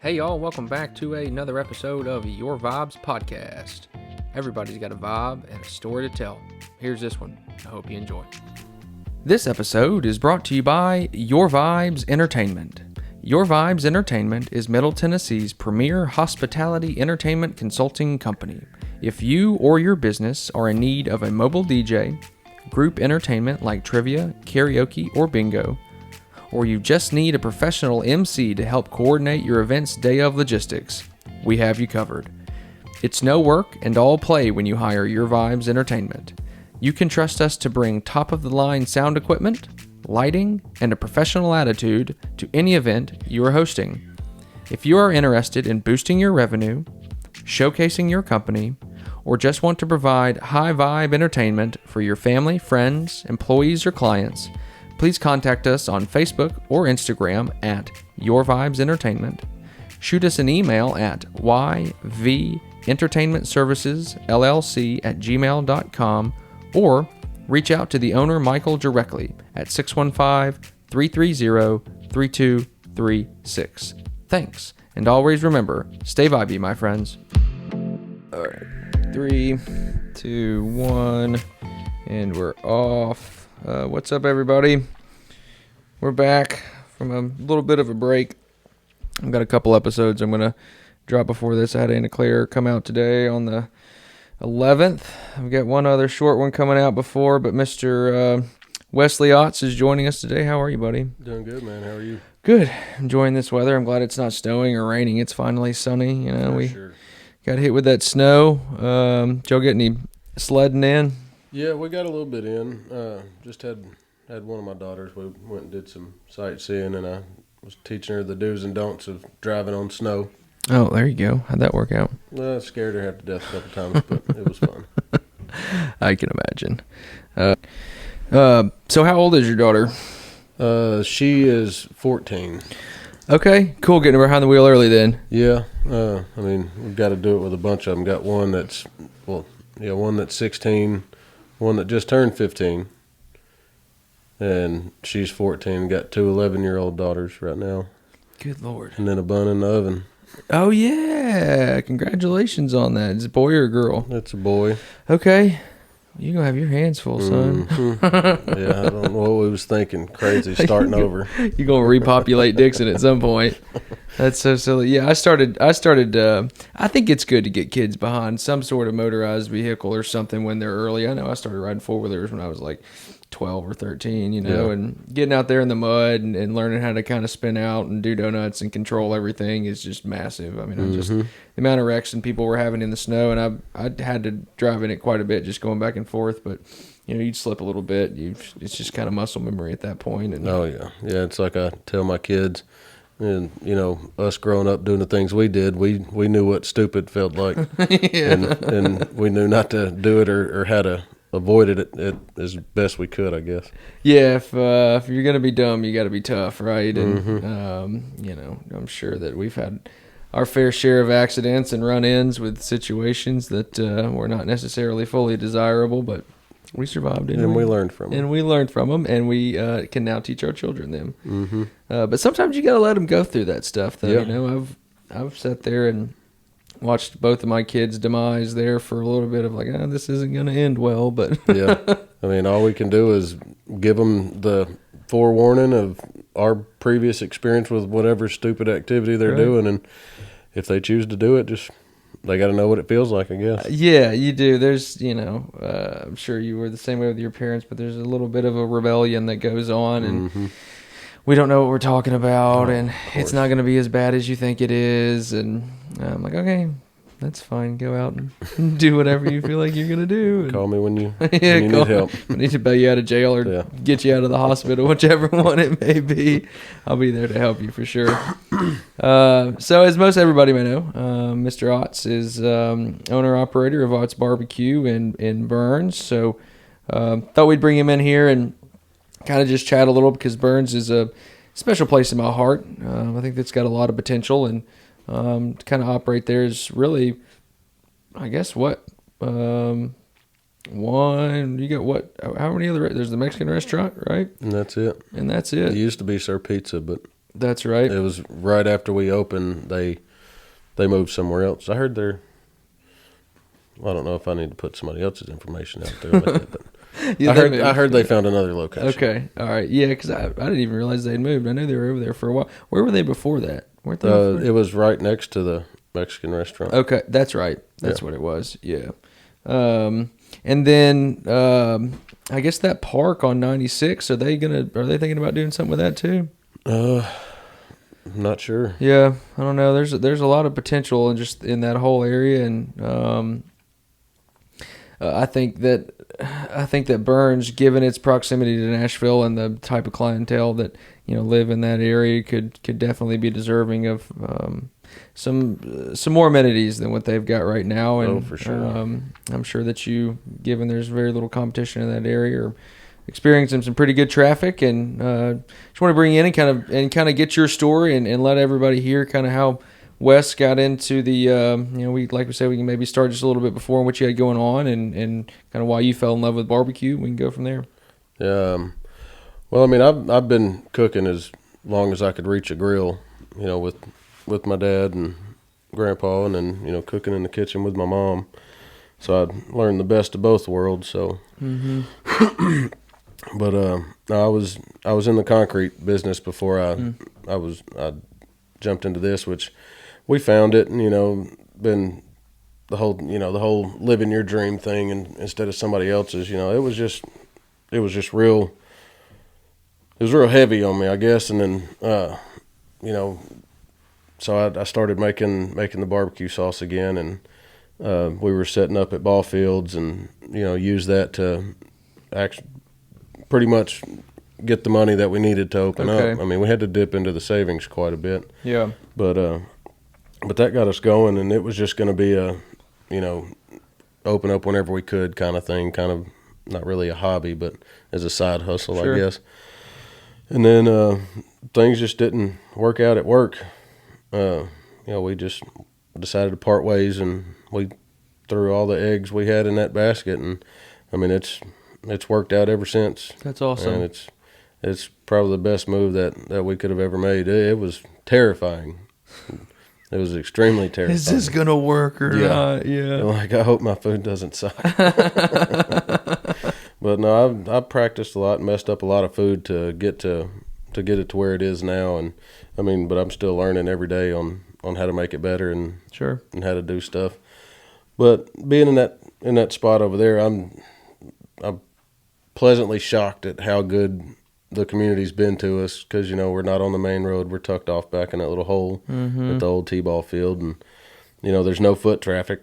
Hey y'all, welcome back to another episode of Your Vibes Podcast. Everybody's got a vibe and a story to tell. Here's this one. I hope you enjoy. This episode is brought to you by Your Vibes Entertainment. Your Vibes Entertainment is Middle Tennessee's premier hospitality entertainment consulting company. If you or your business are in need of a mobile DJ, group entertainment like trivia, karaoke, or bingo, or you just need a professional MC to help coordinate your event's day of logistics, we have you covered. It's no work and all play when you hire Your Vibes Entertainment. You can trust us to bring top-of-the-line sound equipment, lighting, and a professional attitude to any event you are hosting. If you are interested in boosting your revenue, showcasing your company, or just want to provide high-vibe entertainment for your family, friends, employees, or clients, please contact us on Facebook or Instagram at Your Vibes Entertainment. Shoot us an email at yventertainmentservicesllc@gmail.com or reach out to the owner Michael directly at 615-330-3236. Thanks, and always remember, stay vibey, my friends. All right, 3, 2, 1, and we're off. What's up, everybody? We're back from a little bit of a break. I've got a couple episodes I'm going to drop before this. I had Anna Claire come out today on the 11th. I've got one other short one coming out before, but Mr. Wesley Otts is joining us today. How are you, buddy? Doing good, man. How are you? Good. Enjoying this weather. I'm glad it's not snowing or raining. It's finally sunny. You know, we got hit with that snow. Did y'all get any sledding in? Yeah, we got a little bit in. Just had one of my daughters. We went and did some sightseeing, and I was teaching her the do's and don'ts of driving on snow. Oh, there you go. How'd that work out? I scared her half to death a couple times, but it was fun. I can imagine. So how old is your daughter? She is 14. Okay, cool. Getting her behind the wheel early then. Yeah, I mean, we've got to do it with a bunch of them. Got one that's, one that's 16, one that just turned 15, and she's 14. Got two 11-year-old daughters right now. Good Lord. And then a bun in the oven. Oh, yeah. Congratulations on that. Is it a boy or a girl? It's a boy. Okay. You're going to have your hands full, son. Mm-hmm. Yeah, I don't know what we was thinking. Crazy, starting over. You're going to repopulate Dickson at some point. That's so silly. Yeah, I started. I think it's good to get kids behind some sort of motorized vehicle or something when they're early. I know I started riding four-wheelers when I was like 12 or 13, and getting out there in the mud and learning how to kind of spin out and do donuts and control everything is just massive. I mean, the amount of wrecks and people were having in the snow, and I had to drive in it quite a bit, just going back and forth, but you'd slip a little bit. It's just kind of muscle memory at that point. And oh, yeah. Yeah, it's like I tell my kids, and, us growing up doing the things we did, we knew what stupid felt like. Yeah. and we knew not to do it or how to avoid it as best we could, I guess. Yeah, if you're going to be dumb, you got to be tough, right? And, I'm sure that we've had our fair share of accidents and run-ins with situations that were not necessarily fully desirable, but we survived it. And we learned from them. And we learned from them, and we can now teach our children them. Mm-hmm. But sometimes you got to let them go through that stuff, though. Yeah. I've sat there and watched both of my kids' demise there for a little bit of like, this isn't going to end well, but yeah. I mean, all we can do is give them the forewarning of our previous experience with whatever stupid activity they're doing, and if they choose to do it, just they got to know what it feels like, I guess. Yeah, you do. There's, I'm sure you were the same way with your parents, but there's a little bit of a rebellion that goes on, and we don't know what we're talking about, and it's not going to be as bad as you think it is, and I'm like, okay, that's fine. Go out and do whatever you feel like you're going to do. And call me when you need help. I need to bail you out of jail or get you out of the hospital, whichever one it may be. I'll be there to help you for sure. So as most everybody may know, Mr. Otts is owner-operator of Otts BBQ in Burns. So thought we'd bring him in here and kind of just chat a little, because Burns is a special place in my heart. I think that's got a lot of potential, and to kind of operate there is really, I guess, how many other, there's the Mexican restaurant, right? And that's it. It used to be Sir Pizza, but That's right. It was right after we opened. They moved somewhere else. I heard they're. I don't know if I need to put somebody else's information out there like that, but Yeah, I heard they found another location. Okay, all right, yeah, because I didn't even realize they'd moved. I knew they were over there for a while. Where were they before that? Weren't they? It was right next to the Mexican restaurant. Okay, that's right. That's what it was. Yeah. And then I guess that park on 96. Are they thinking about doing something with that too? I'm not sure. Yeah, I don't know. There's a lot of potential in that whole area, and I think that Burns, given its proximity to Nashville and the type of clientele that live in that area, could definitely be deserving of some more amenities than what they've got right now. And for sure. I'm sure that given there's very little competition in that area, are experiencing some pretty good traffic. And just want to bring you in and kind of get your story and let everybody hear kind of how Wes got into the, we can maybe start just a little bit before what you had going on and kind of why you fell in love with barbecue. We can go from there. Yeah. Well, I mean, I've been cooking as long as I could reach a grill, with my dad and grandpa, and then, cooking in the kitchen with my mom. So I learned the best of both worlds. So, but I was in the concrete business before I jumped into this, which we found it, and been the whole living your dream thing, and instead of somebody else's, it was just real. It was real heavy on me, I guess, and then so I started making the barbecue sauce again, and we were setting up at ball fields, and use that to actually pretty much get the money that we needed to open up. I mean, we had to dip into the savings quite a bit. Yeah. But that got us going, and it was just going to be a, open up whenever we could kind of thing, kind of not really a hobby, but as a side hustle, sure. I guess. And then things just didn't work out at work. We just decided to part ways, and we threw all the eggs we had in that basket, and I mean it's worked out ever since. That's awesome. And it's probably the best move that we could have ever made. It was terrifying. It was extremely terrifying. Is this gonna work or not? Yeah. Like, I hope my food doesn't suck. But no, I practiced a lot and messed up a lot of food to get it to where it is now, and I mean, but I'm still learning every day on how to make it better and sure, and how to do stuff. But being in that spot over there, I'm pleasantly shocked at how good the community's been to us, because we're not on the main road. We're tucked off back in that little hole at the old T-ball field, and there's no foot traffic.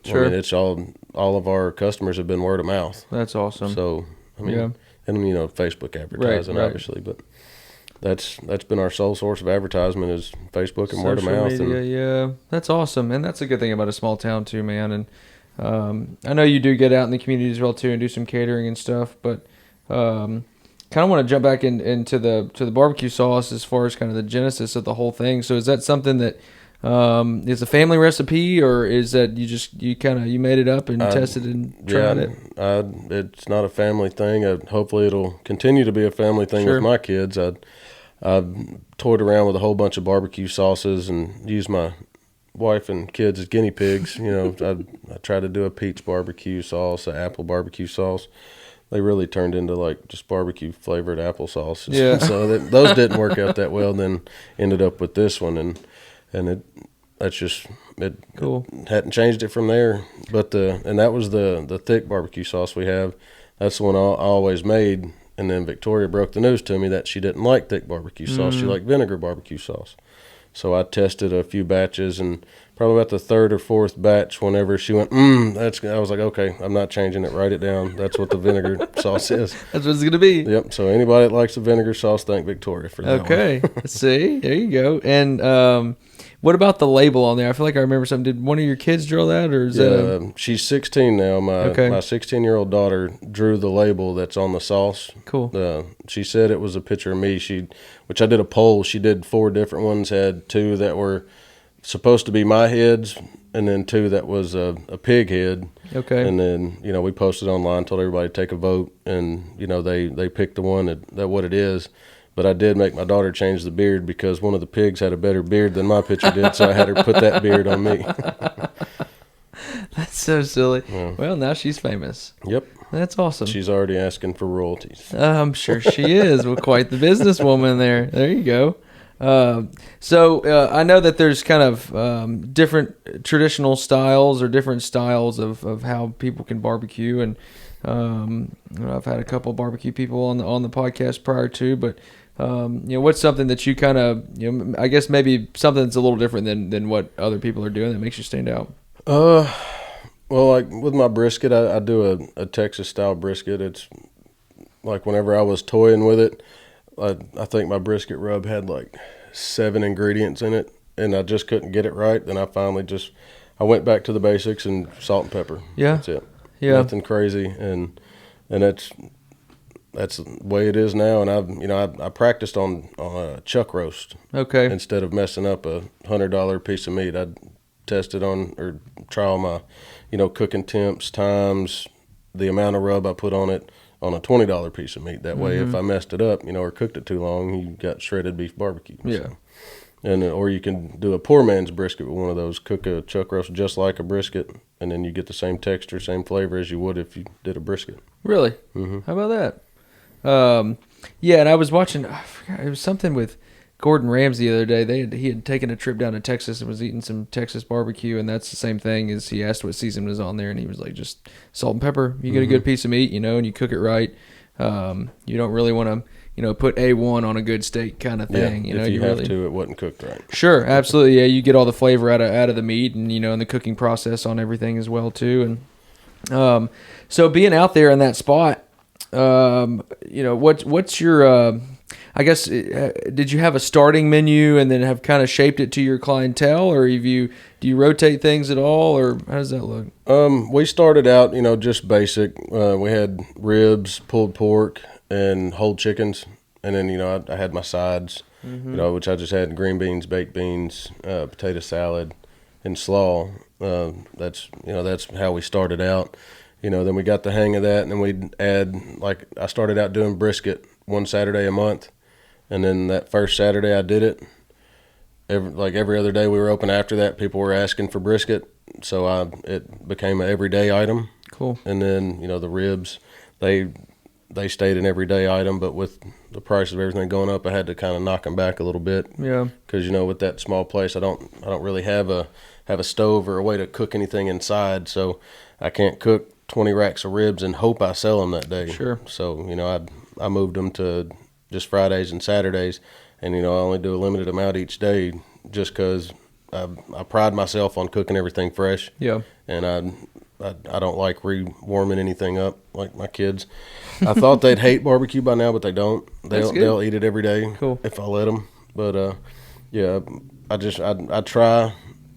Sure. I mean, it's all of our customers have been word of mouth. That's awesome. So I mean, and Facebook advertising, right. Obviously, but that's been our sole source of advertisement is Facebook and word of mouth. Media, yeah, that's awesome, and that's a good thing about a small town too, man. And I know you do get out in the community as well too, and do some catering and stuff, but kind of want to jump back into the barbecue sauce as far as kind of the genesis of the whole thing. So is that something that is a family recipe, or is that you made it up and tested and tried it? It's not a family thing. Hopefully it'll continue to be a family thing with my kids. I toyed around with a whole bunch of barbecue sauces and used my wife and kids as guinea pigs. I tried to do a peach barbecue sauce, an apple barbecue sauce. They really turned into like just barbecue flavored applesauce. Yeah. So those didn't work out that well. Then ended up with this one, and that's just it. Cool. Hadn't changed it from there. But that was the thick barbecue sauce we have. That's the one I always made. And then Victoria broke the news to me that she didn't like thick barbecue sauce. She liked vinegar barbecue sauce. So I tested a few batches, and probably about the third or fourth batch, whenever she went, I was like, okay, I'm not changing it. Write it down. That's what the vinegar sauce is. That's what it's going to be. Yep. So anybody that likes the vinegar sauce, thank Victoria for that. Okay. See, there you go. And what about the label on there? I feel like I remember something. Did one of your kids draw that, or is that? She's 16 now. My 16-year-old daughter drew the label that's on the sauce. Cool. She said it was a picture of me. Which I did a poll. She did 4 different ones. Had 2 that were supposed to be my heads, and then 2 that was a pig head. Okay. And then we posted online, told everybody to take a vote, and they picked the one that what it is. But I did make my daughter change the beard because one of the pigs had a better beard than my picture did, so I had her put that beard on me. That's so silly. Yeah. Well, now she's famous. Yep. That's awesome. She's already asking for royalties. I'm sure she is. Well, quite the businesswoman there. There you go. So I know that there's kind of different traditional styles or different styles of how people can barbecue, and I've had a couple barbecue people on the podcast prior to, but what's something that you kind of, I guess maybe something that's a little different than what other people are doing that makes you stand out? Well, like with my brisket, I do a Texas style brisket. It's like whenever I was toying with it, I think my brisket rub had like 7 ingredients in it, and I just couldn't get it right. Then I finally I went back to the basics and salt and pepper. Yeah. That's it. Yeah. Nothing crazy, and that's the way it is now. And I practiced on a chuck roast. Okay. Instead of messing up a $100 piece of meat, I'd test it on or try all my, cooking temps, times, the amount of rub I put on it on a $20 piece of meat. That way, if I messed it up, or cooked it too long, you got shredded beef barbecue. Yeah. So. And or you can do a poor man's brisket with one of those. Cook a chuck roast just like a brisket, and then you get the same texture, same flavor as you would if you did a brisket. Really? Mm-hmm. How about that? Yeah, and I was watching. I forgot, it was something with Gordon Ramsay the other day. He had taken a trip down to Texas and was eating some Texas barbecue, and that's the same thing. As he asked what season was on there, and he was like, just salt and pepper. You get a good piece of meat, and you cook it right. You don't really want to. Put A1 on a good steak kind of thing. If you have to, it wasn't cooked right. Sure, absolutely. Yeah, you get all the flavor out of the meat, and and the cooking process on everything as well too. And so being out there in that spot, what's your? I guess did you have a starting menu and then have kind of shaped it to your clientele, or do you rotate things at all, or how does that look? We started out, just basic. We had ribs, pulled pork, and whole chickens, and then I had my sides, which I just had green beans, baked beans, potato salad, and slaw. That's how we started out. Then we got the hang of that, and then we'd add, like, I started out doing brisket one Saturday a month, and then that first Saturday I did it. Every other day we were open after that, people were asking for brisket, so it became an everyday item. Cool. And then the ribs, they stayed an everyday item, but with the price of everything going up, I had to kind of knock them back a little bit. Yeah. Because with that small place, I don't really have a stove or a way to cook anything inside, so I can't cook 20 racks of ribs and hope I sell them that day. Sure. So I moved them to just Fridays and Saturdays, and I only do a limited amount each day, just because I pride myself on cooking everything fresh. Yeah. And I don't like rewarming anything up like my kids. I thought they'd hate barbecue by now, but they don't. They'll eat it every day. Cool. If I let them. But yeah, I try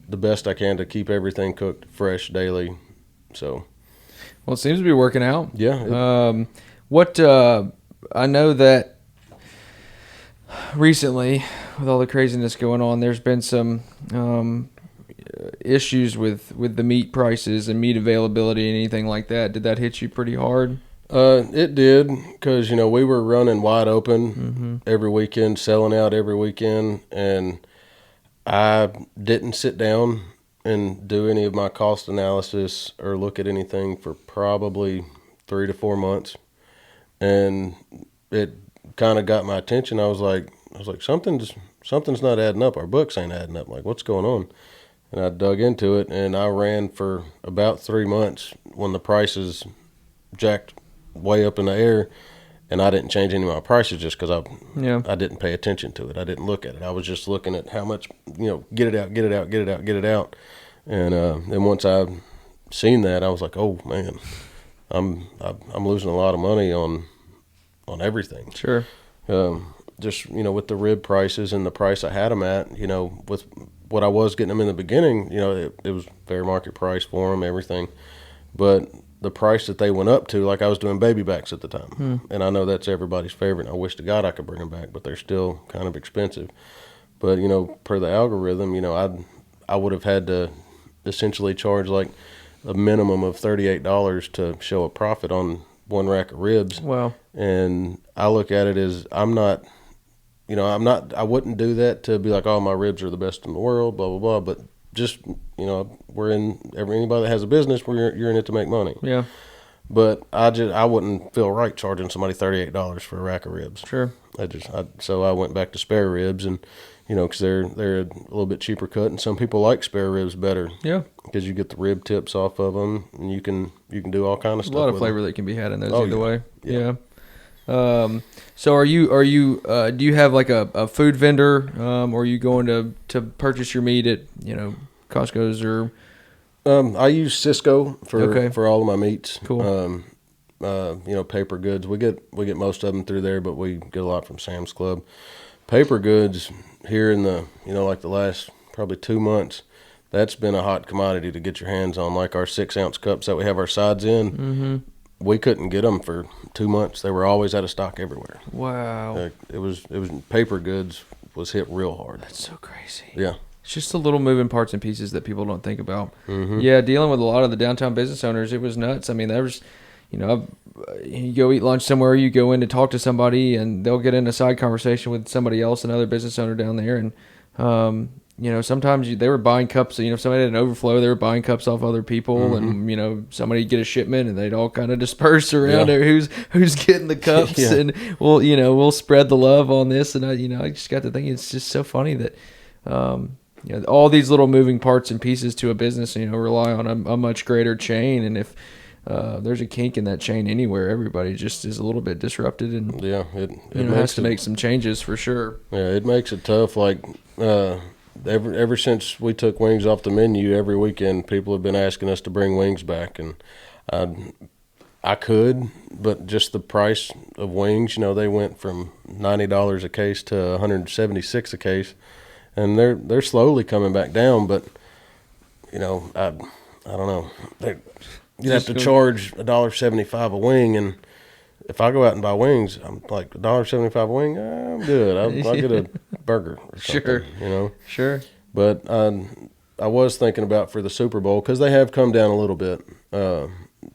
the best I can to keep everything cooked fresh daily. So. Well, it seems to be working out. Yeah. I know that recently, with all the craziness going on, there's been some issues with the meat prices and meat availability and anything like that. Did that hit you pretty hard? It did, because we were running wide open every weekend, selling out every weekend, and I didn't sit down and do any of my cost analysis or look at anything for probably 3 to 4 months, and it kind of got my attention. I was like something's not adding up. Our books ain't adding up. Like, what's going on? And I dug into it, and I ran for about 3 months when the prices jacked way up in the air, and I didn't change any of my prices just because I didn't pay attention to it. I didn't look at it. I was just looking at how much, get it out. And once I seen that, I was like, oh man, I'm losing a lot of money on everything. Sure. Just with the rib prices and the price I had them at, with what I was getting them in the beginning, it was fair market price for them, everything. But the price that they went up to, like, I was doing baby backs at the time, and I know that's everybody's favorite. And I wish to God I could bring them back, but they're still kind of expensive. But per the algorithm, I would have had to essentially charge like a minimum of $38 to show a profit on one rack of ribs. Wow. And I look at it as I'm not I wouldn't do that to be like, oh, my ribs are the best in the world, blah, blah, blah. But just, anybody that has a business, you're in it to make money. Yeah. But I wouldn't feel right charging somebody $38 for a rack of ribs. Sure. So I went back to spare ribs, and because they're a little bit cheaper cut, and some people like spare ribs better. Yeah. Because you get the rib tips off of them, and you can do all kind of stuff. A lot of with flavor them. that can be had in those Oh, either yeah. way. Yeah. So are you do you have like a food vendor, or are you going to purchase your meat at Costco's or? I use Cisco Okay. for all of my meats. Cool. Paper goods. We get most of them through there, but we get a lot from Sam's Club. Paper goods here in the like the last probably 2 months, that's been a hot commodity to get your hands on. Like our 6-ounce cups that we have our sides in, Mm-hmm. we couldn't get them for 2 months. They were always out of stock everywhere. Wow. It was paper goods was hit real hard. That's so crazy. Yeah. It's just the little moving parts and pieces that people don't think about. Mm-hmm. Yeah, dealing with a lot of the downtown business owners, it was nuts. I mean, there was, you go eat lunch somewhere, you go in to talk to somebody, and they'll get in a side conversation with somebody else, another business owner down there, and sometimes they were buying cups. If somebody had an overflow, they were buying cups off other people, Mm-hmm. and somebody'd get a shipment, and they'd all kind of disperse around Yeah. there. Who's getting the cups, Yeah. and we'll spread the love on this. And I just got to thinking, it's just so funny that all these little moving parts and pieces to a business, rely on a much greater chain, and if there's a kink in that chain anywhere, everybody just is a little bit disrupted, and Yeah, it has to make some changes for sure. Yeah, it makes it tough. Like ever since we took wings off the menu, every weekend people have been asking us to bring wings back, and I could, but just the price of wings, they went from $90 a case to $176 a case, and they're slowly coming back down. But I don't know. You'd have to charge $1.75 a wing, and if I go out and buy wings, I'm like $1.75 a wing. I'm good. I'll get a burger or something. Sure. Sure. But I was thinking about for the Super Bowl, because they have come down a little bit.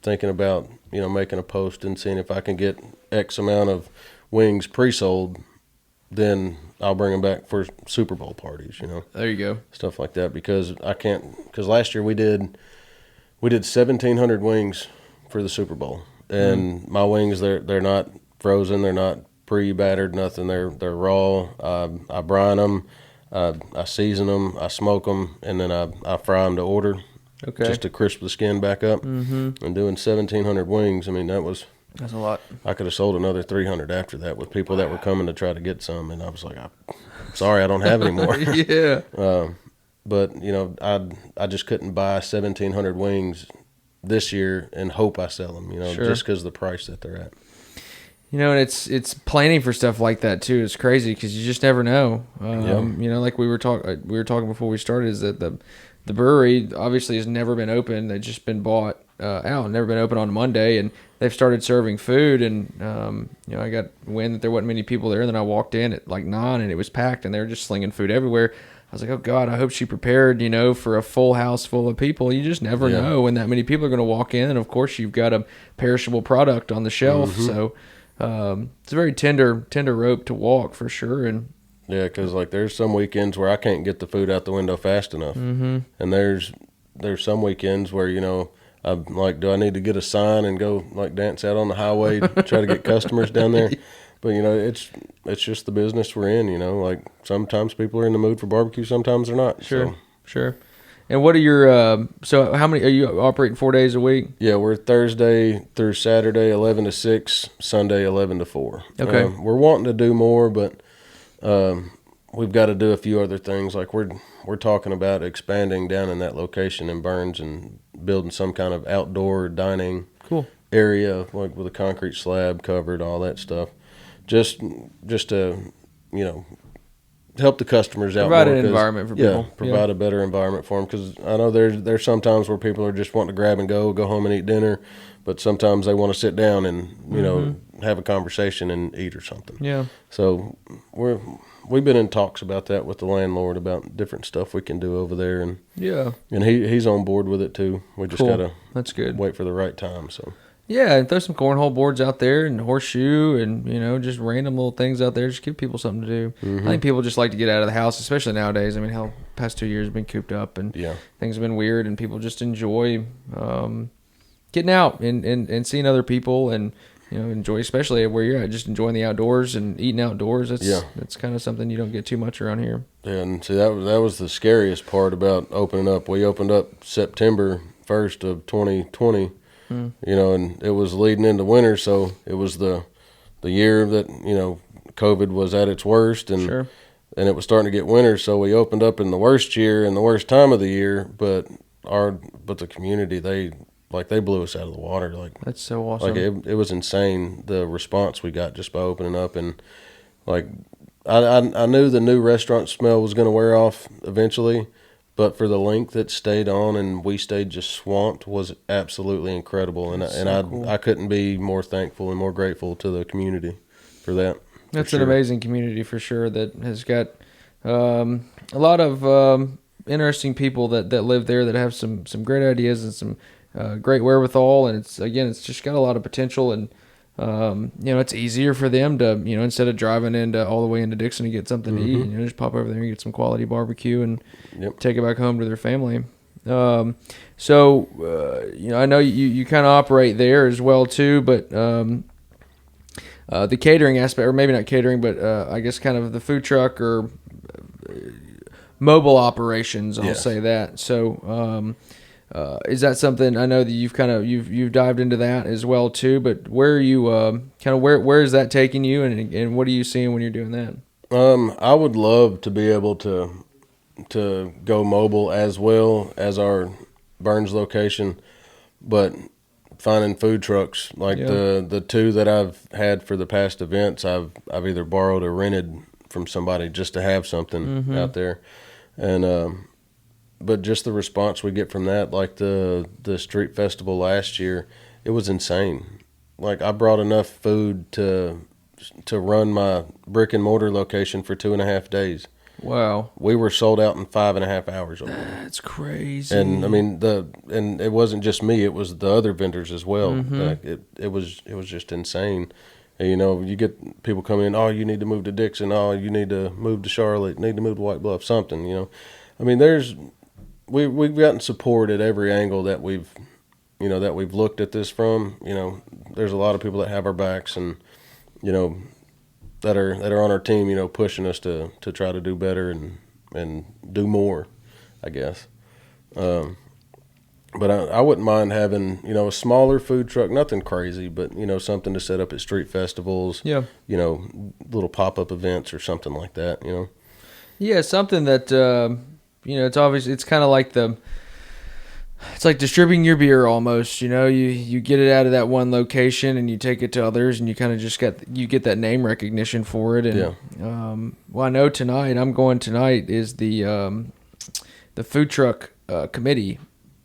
Thinking about making a post and seeing if I can get X amount of wings pre-sold, then I'll bring them back for Super Bowl parties. There you go. Stuff like that, because I can't. Because last year we did 1,700 wings for the Super Bowl, and my wings they're not frozen, they're not pre-battered, nothing. They're raw. I brine them, I season them, I smoke them, and then I fry them to order. Okay. Just to crisp the skin back up. Mm-hmm. And doing 1,700 wings, I mean, That's a lot. I could have sold another 300 after that with people that were coming to try to get some, and I was like, sorry, I don't have any more. Yeah. But I just couldn't buy 1,700 wings this year and hope I sell them. Sure. Just because of the price that they're at. And it's planning for stuff like that too. It's crazy because you just never know. Like we were talking before we started, is that the brewery obviously has never been open. They've just been bought out, never been open on Monday, and they've started serving food. And I got wind that there wasn't many people there. And then I walked in at like 9, and it was packed, and they were just slinging food everywhere. I was like, oh God, I hope she prepared, for a full house full of people. You just never know when that many people are going to walk in. And of course, you've got a perishable product on the shelf. Mm-hmm. So it's a very tender rope to walk for sure. And yeah, because like there's some weekends where I can't get the food out the window fast enough, mm-hmm. and there's some weekends where I'm like, do I need to get a sign and go like dance out on the highway, try to get customers down there? But it's just the business we're in. Like sometimes people are in the mood for barbecue, sometimes they're not. Sure. And what are your so how many are you operating 4 days a week? Yeah, we're Thursday through Saturday 11 to 6, Sunday 11 to 4. Okay. We're wanting to do more, but we've got to do a few other things. Like we're talking about expanding down in that location in Burns and building some kind of outdoor dining area, like with a concrete slab covered, all that stuff. Just to help the customers out. Provide more, an environment for people. Provide a better environment for them, because I know there's some times where people are just wanting to grab and go home and eat dinner, but sometimes they want to sit down and have a conversation and eat or something. Yeah. So we've been in talks about that with the landlord about different stuff we can do over there, and he's on board with it too. We just gotta That's good. wait for the right time. So. Yeah, and throw some cornhole boards out there and horseshoe and, just random little things out there. Just give people something to do. I think people just like to get out of the house, especially nowadays. I mean, hell, past 2 years have been cooped up and things have been weird, and people just enjoy getting out and seeing other people and, enjoy, especially where you're at, just enjoying the outdoors and eating outdoors. That's kind of something you don't get too much around here. Yeah, and see, that was the scariest part about opening up. We opened up September 1st of 2020. And it was leading into winter, so it was the year that COVID was at its worst, and it was starting to get winter. So we opened up in the worst year and the worst time of the year, but the community, they blew us out of the water. Like, that's so awesome. Like it was insane, the response we got just by opening up, and like I knew the new restaurant smell was going to wear off eventually. But for the length that stayed on and we stayed just swamped was absolutely incredible. Cool. I couldn't be more thankful and more grateful to the community for that. That's an amazing community for sure that has got a lot of interesting people that live there that have some great ideas and some great wherewithal. And it's just got a lot of potential. And, it's easier for them to, instead of driving all the way into Dickson to get something to eat, just pop over there and get some quality barbecue and take it back home to their family. So I know you kind of operate there as well too, but the catering aspect, or maybe not catering, but I guess kind of the food truck or mobile operations, I'll say that. So is that something, I know that you've dived into that as well too, but where are you where is that taking you, and what are you seeing when you're doing that? I would love to be able to go mobile as well as our Burns location, but finding food trucks like the two that I've had for the past events, I've either borrowed or rented from somebody just to have something out there, and but just the response we get from that, like the street festival last year, it was insane. Like, I brought enough food to run my brick and mortar location for 2.5 days. Wow. We were sold out in 5.5 hours. That's crazy. And I mean, and it wasn't just me, it was the other vendors as well. Like, it was just insane. And, you get people coming in, oh, you need to move to Dickson, oh, you need to move to Charlotte, need to move to White Bluff, something, I mean, we've gotten support at every angle that we've looked at this from. There's a lot of people that have our backs, and that are on our team, pushing us to try to do better and do more, I guess. But I wouldn't mind having a smaller food truck, nothing crazy, but something to set up at street festivals. Yeah. Little pop-up events or something like that. Yeah, something that. It's obvious. It's kind of like it's like distributing your beer almost. You get it out of that one location and you take it to others, and you kind of just get that name recognition for it. And well, I know I'm going tonight is the food truck committee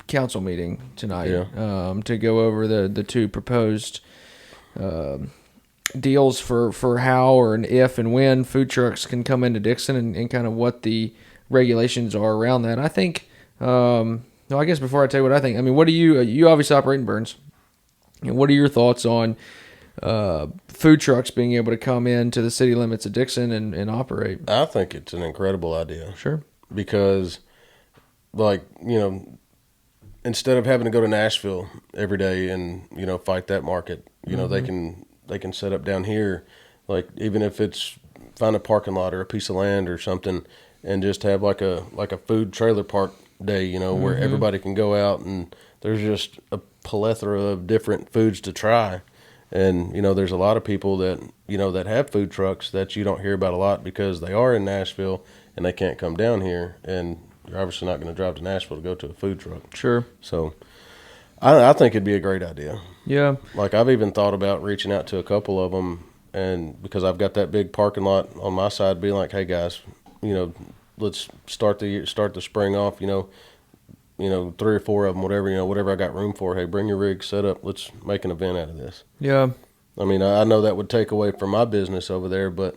council meeting tonight to go over the two proposed deals for how or if and when food trucks can come into Dickson, and kind of what the regulations are around that. I think, I guess before I tell you what I think, I mean, what do you obviously operate in Burns, and what are your thoughts on food trucks being able to come into the city limits of Dickson and operate? I think it's an incredible idea. Sure. Because, instead of having to go to Nashville every day and, fight that market, they can set up down here, like, even if it's find a parking lot or a piece of land or something, and just have like a food trailer park day, where everybody can go out, and there's just a plethora of different foods to try. And, there's a lot of people that, that have food trucks that you don't hear about a lot because they are in Nashville and they can't come down here. And you're obviously not going to drive to Nashville to go to a food truck. Sure. So I think it'd be a great idea. Yeah. Like, I've even thought about reaching out to a couple of them, and because I've got that big parking lot on my side, being like, hey guys, let's start the spring off, 3 or 4 of them, whatever I got room for. Hey, bring your rig, set up, let's make an event out of this. Yeah. I mean, I know that would take away from my business over there, but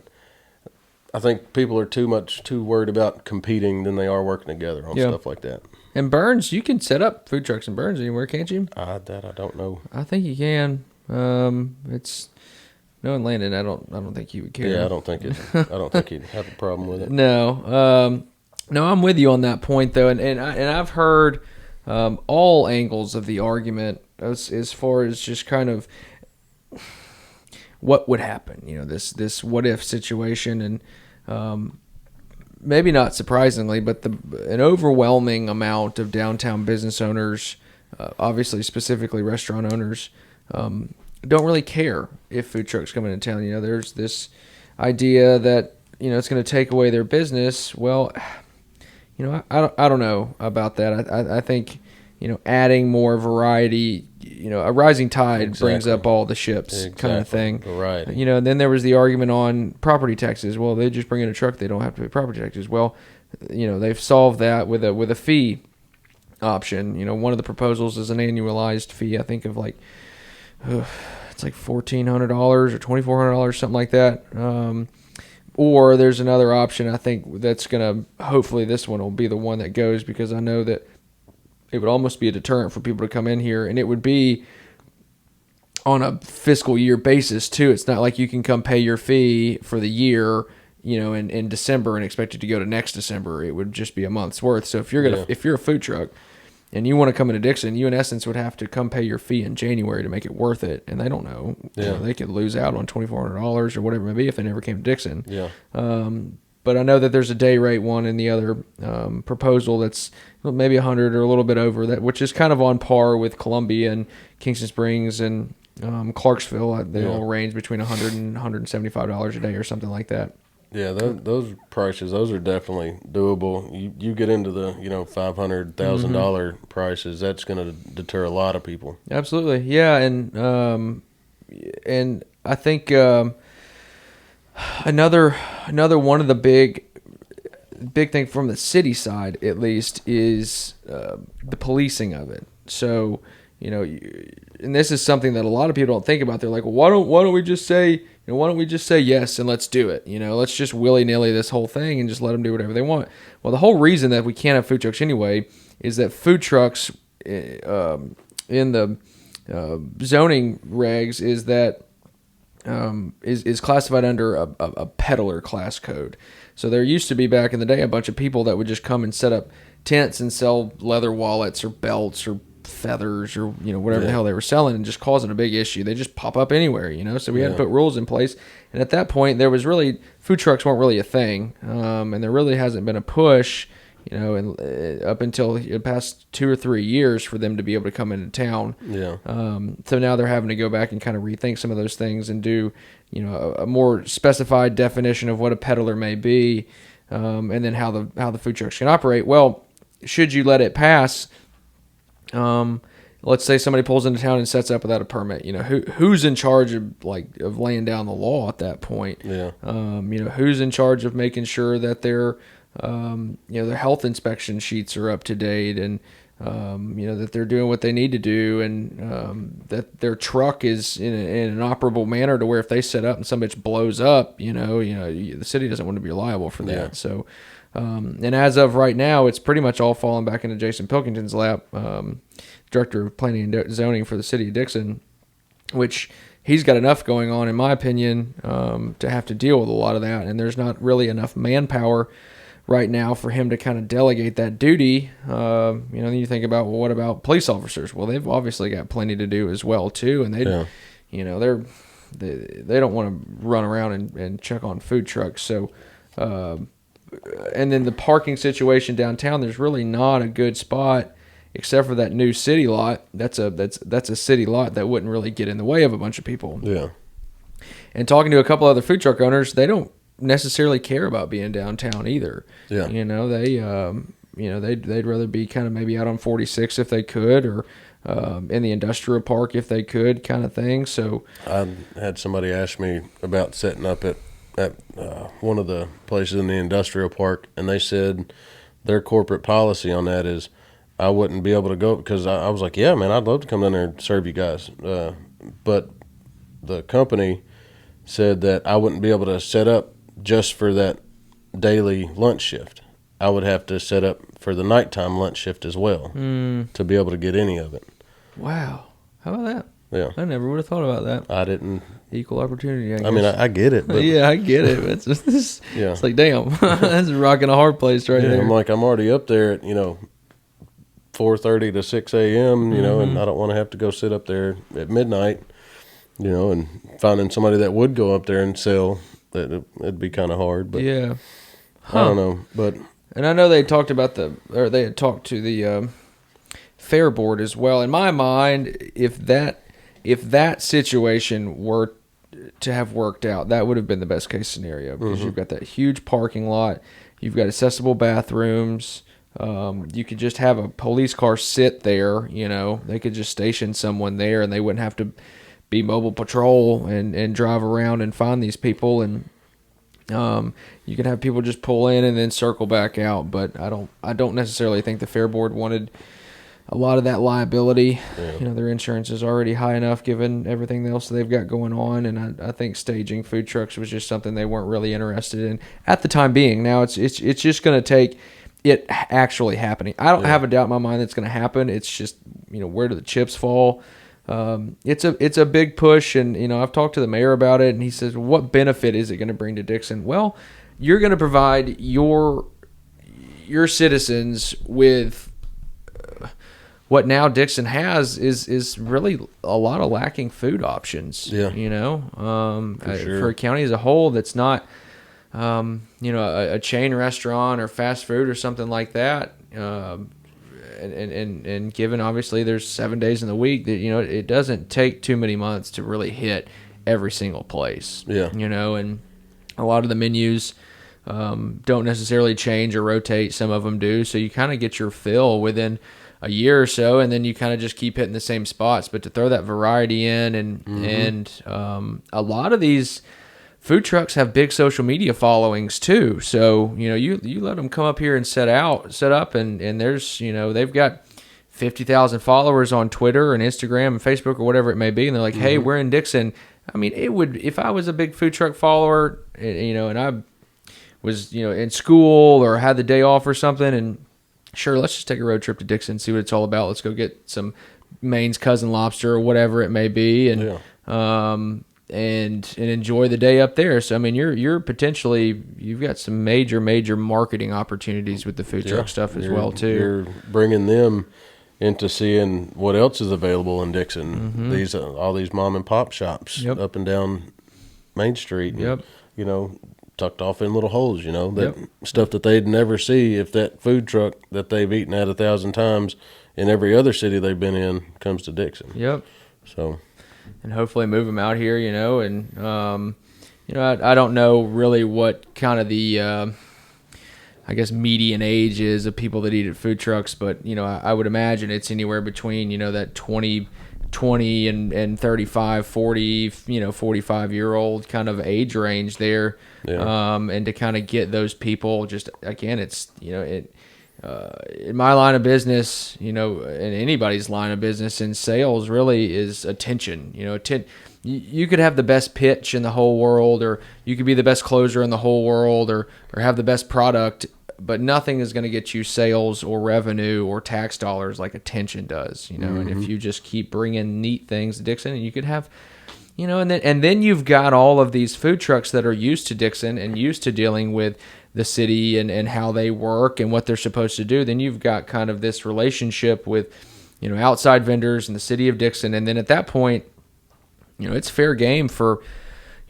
I think people are too worried about competing than they are working together on stuff like that. And Burns, you can set up food trucks in Burns anywhere, can't you? That I don't know. I think you can. It's knowing Landon, I don't think he would care. Yeah, I don't think he'd have a problem with it. No. No, I'm with you on that point though, and I've heard all angles of the argument as far as just kind of what would happen. You know, this what if situation, and maybe not surprisingly, but an overwhelming amount of downtown business owners, obviously specifically restaurant owners, don't really care if food trucks come into town. You know, there's this idea that, you know, it's going to take away their business. Well, you know, I don't know about that. I think, you know, adding more variety, you know, a rising tide brings up all the ships, kind of thing. Variety. You know, and then there was the argument on property taxes. Well, they just bring in a truck, they don't have to pay property taxes. Well, you know, they've solved that with a fee option. You know, one of the proposals is an annualized fee, I think of like, it's like $1,400 or $2,400, something like that. Or there's another option, I think, that's going to, hopefully this one will be the one that goes, because I know that it would almost be a deterrent for people to come in here, and it would be on a fiscal year basis too. It's not like you can come pay your fee for the year, you know, in December and expect it to go to next December. It would just be a month's worth. So if you're a food truck and you want to come into Dickson, you in essence would have to come pay your fee in January to make it worth it. And they don't know. Yeah. You know, they could lose out on $2,400 or whatever it may be if they never came to Dickson. Yeah. But I know that there's a day rate one in the other proposal that's maybe 100 or a little bit over that, which is kind of on par with Columbia and Kingston Springs and Clarksville. They all range between $100 and $175 a day or something like that. Yeah, those prices, those are definitely doable. You get into the, you know, $500,000 prices, that's going to deter a lot of people. Absolutely, yeah, and I think another one of the big thing from the city side, at least, is the policing of it. So, you know, and this is something that a lot of people don't think about. They're like, well, why don't we just say, you know, why don't we just say yes and let's do it? You know, let's just willy-nilly this whole thing and just let them do whatever they want. Well, the whole reason that we can't have food trucks anyway is that food trucks in the zoning regs is that is classified under a peddler class code. So there used to be back in the day a bunch of people that would just come and set up tents and sell leather wallets or belts or feathers or, you know, whatever the hell they were selling, and just causing a big issue. They just pop up anywhere, you know. So we had to put rules in place. And at that point, there was really, food trucks weren't really a thing, and there really hasn't been a push, you know, and up until the past 2 or 3 years for them to be able to come into town. Yeah. So now they're having to go back and kind of rethink some of those things and do, you know, a more specified definition of what a peddler may be, and then how the food trucks can operate. Well, should you let it pass? Let's say somebody pulls into town and sets up without a permit. You know, who's in charge of laying down the law at that point? Yeah. You know, who's in charge of making sure that their their health inspection sheets are up to date, and you know, that they're doing what they need to do, and that their truck is in an operable manner to where if they set up and some bitch blows up, you know, the city doesn't want to be liable for that. Yeah. So. And as of right now, it's pretty much all fallen back into Jason Pilkington's lap, Director of Planning and Zoning for the city of Dickson, which he's got enough going on, in my opinion, to have to deal with a lot of that. And there's not really enough manpower right now for him to kind of delegate that duty. You know, then you think about, well, what about police officers? Well, they've obviously got plenty to do as well, too. And you know, they don't want to run around and check on food trucks. So, and then the parking situation downtown, there's really not a good spot except for that new city lot. That's a city lot that wouldn't really get in the way of a bunch of people. Yeah. And talking to a couple other food truck owners, they don't necessarily care about being downtown either. Yeah. You know, they'd rather be kind of maybe out on 46 if they could, or in the industrial park if they could, kind of thing. So I had somebody ask me about setting up at one of the places in the industrial park, and they said their corporate policy on that is I wouldn't be able to go, because I was like, yeah, man, I'd love to come down there and serve you guys. But the company said that I wouldn't be able to set up just for that daily lunch shift. I would have to set up for the nighttime lunch shift as well to be able to get any of it. Wow. How about that? Yeah. I never would have thought about that. I didn't. Equal opportunity, I guess. I mean, I get it. But yeah, I get it. It's just, it's like, damn, that's rocking a hard place right there. I'm already up there at, 4:30 to 6 a.m., and I don't want to have to go sit up there at midnight, and finding somebody that would go up there and sell, it'd be kind of hard. But yeah. I don't know. But and I know they talked about they had talked to the fair board as well. In my mind, if that situation were to have worked out, that would have been the best case scenario because you've got that huge parking lot, you've got accessible bathrooms. You could just have a police car sit there, they could just station someone there and they wouldn't have to be mobile patrol and drive around and find these people. And you can have people just pull in and then circle back out. But I don't necessarily think the fair board wanted a lot of that liability. Yeah. Their insurance is already high enough given everything else they've got going on. And I think staging food trucks was just something they weren't really interested in at the time being. Now it's just going to take it actually happening. I don't have a doubt in my mind that's going to happen. It's just, where do the chips fall? It's a big push, and I've talked to the mayor about it, and he says, what benefit is it going to bring to Dickson? Well, you're going to provide your citizens with what now Dickson has is really a lot of lacking food options. Yeah. For a county as a whole that's not a chain restaurant or fast food or something like that. And given obviously there's 7 days in the week that, it doesn't take too many months to really hit every single place. Yeah. And a lot of the menus don't necessarily change or rotate. Some of them do. So you kind of get your fill within a year or so, and then you kind of just keep hitting the same spots. But to throw that variety in and a lot of these food trucks have big social media followings too. So, you let them come up here and set up and there's, they've got 50,000 followers on Twitter and Instagram and Facebook or whatever it may be. And they're like, hey, we're in Dickson. I mean, if I was a big food truck follower, and I was, in school or had the day off or something, and sure, let's just take a road trip to Dickson, see what it's all about. Let's go get some Maine's cousin lobster or whatever it may be. And, and enjoy the day up there. So I mean, you're potentially, you've got some major marketing opportunities with the food truck stuff as well too. You're bringing them into seeing what else is available in Dickson. These all these mom and pop shops up and down Main Street. And, tucked off in little holes. That stuff that they'd never see if that food truck that they've eaten at 1,000 times in every other city they've been in comes to Dickson. So. And hopefully move them out here, and, I don't know really what kind of the, I guess, median age is of people that eat at food trucks, but, I would imagine it's anywhere between, that 20 and 35, 40, 45-year-old kind of age range there. And to kind of get those people, just, again, it's, in my line of business, in anybody's line of business in sales, really is attention. You could have the best pitch in the whole world, or you could be the best closer in the whole world, or have the best product, but nothing is going to get you sales or revenue or tax dollars like attention does. And if you just keep bringing neat things to Dickson, and you could have, and then you've got all of these food trucks that are used to Dickson and used to dealing with the city and how they work and what they're supposed to do. Then you've got kind of this relationship with, outside vendors in the city of Dickson. And then at that point, it's fair game for,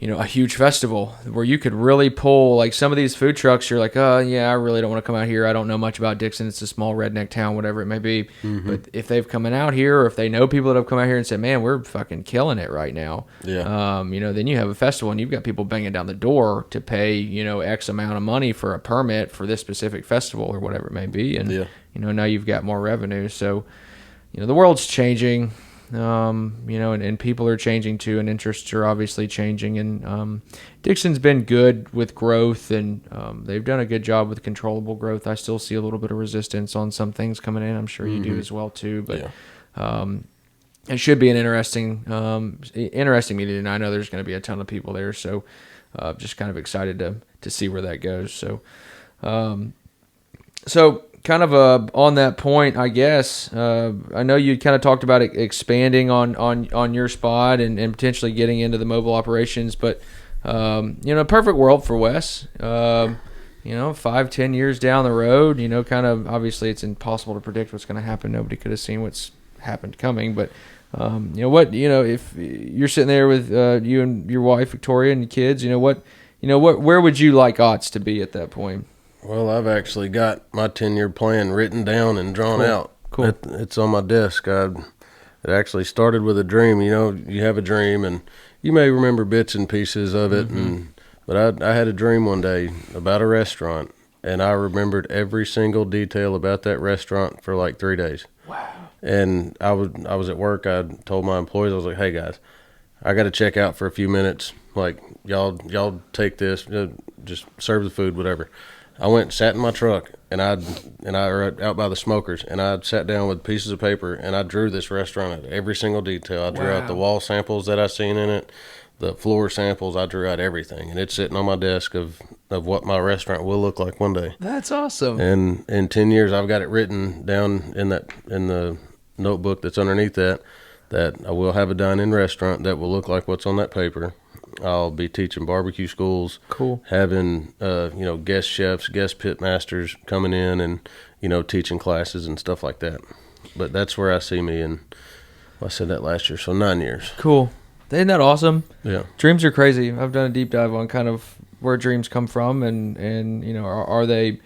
a huge festival where you could really pull, like some of these food trucks, you're like, oh yeah, I really don't want to come out here. I don't know much about Dickson. It's a small redneck town, whatever it may be. But if they've coming out here, or if they know people that have come out here and said, man, we're fucking killing it right now. Then you have a festival and you've got people banging down the door to pay, X amount of money for a permit for this specific festival or whatever it may be. And, now you've got more revenue. So, the world's changing. And people are changing too, and interests are obviously changing. And Dickson's been good with growth, and they've done a good job with controllable growth. I still see a little bit of resistance on some things coming in. I'm sure you do as well too. But it should be an interesting meeting, and I know there's going to be a ton of people there. So just kind of excited to see where that goes. So So kind of on that point, I guess, I know you kind of talked about expanding on your spot and potentially getting into the mobile operations, but, perfect world for Wes. 5-10 years down the road, kind of obviously it's impossible to predict what's going to happen. Nobody could have seen what's happened coming, but if you're sitting there with you and your wife Victoria and your kids, where would you like Otts to be at that point? Well, I've actually got my 10-year plan written down and drawn out. Cool. It's on my desk. It actually started with a dream. You have a dream, and you may remember bits and pieces of it. But I had a dream one day about a restaurant, and I remembered every single detail about that restaurant for like 3 days. Wow. And I was at work. I told my employees, I was like, "Hey guys, I got to check out for a few minutes. Like y'all take this, just serve the food, whatever." I went and sat in my truck, and I were out by the smokers, and I sat down with pieces of paper, and I drew this restaurant at every single detail. I drew out the wall samples that I seen in it, the floor samples. I drew out everything, and it's sitting on my desk of what my restaurant will look like one day. That's awesome. And in 10 years, I've got it written down in the notebook that's underneath that I will have a dine-in restaurant that will look like what's on that paper. I'll be teaching barbecue schools. Cool. Having, guest chefs, guest pit masters coming in and, teaching classes and stuff like that. But that's where I see me. And I said that last year, so 9 years. Cool. Isn't that awesome? Yeah. Dreams are crazy. I've done a deep dive on kind of where dreams come from and are they,